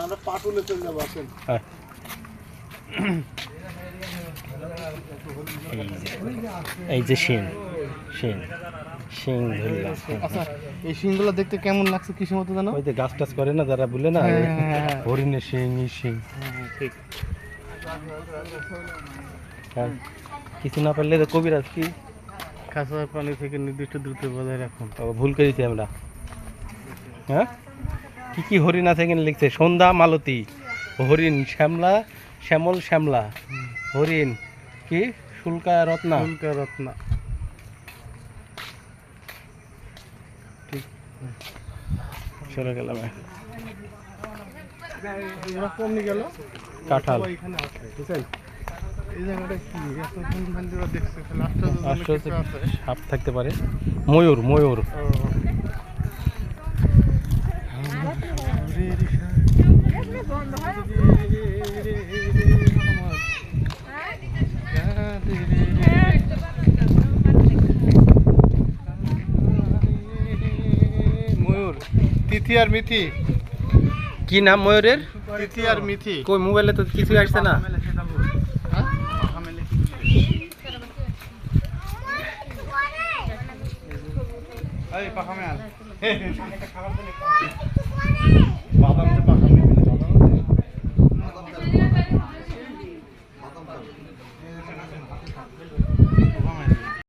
আমরা পাটুলে চলে যাবো আসেন। এই যে শিং শিং শিং ধরলাম। আচ্ছা এই শিংগুলো দেখতে কেমন লাগছে কিসের মতো জানো? ওই যে গাছ টাছ করে না যারা বলে না হ্যাঁ। হরিণের শিং এই শিং। ঠিক। হ্যাঁ কিছু না পারলে তো কবিরাজ কি খাঁচার পানি থেকে নির্দিষ্ট দূরত্ব বজায় রাখুন। ভুল করেছি আমরা। হ্যাঁ কি কি হরিণ আছে এখানে লিখছে? সন্ধ্যা মালতী হরিণ, শ্যামলা শ্যামল শ্যামলা হরিণ কি শুল্কা রত্না। ফুলকা রত্না। ঠিক চলে গেলাম। এরা কমনি গেল কাঁঠাল এখানে আছে বুঝছেন? এই জায়গাটা কি এতক্ষণ বন্ধুরা দেখছে লাস্টে আশ্চর্য সাপ থাকতে পারে। ময়ূর ময়ূর ময়ূর তিথি আর মিথি। কি নাম ময়ূরের? তিথি আর মিথি। কই মোবাইলে তো কিছু আসছে না। এই পাখা মেল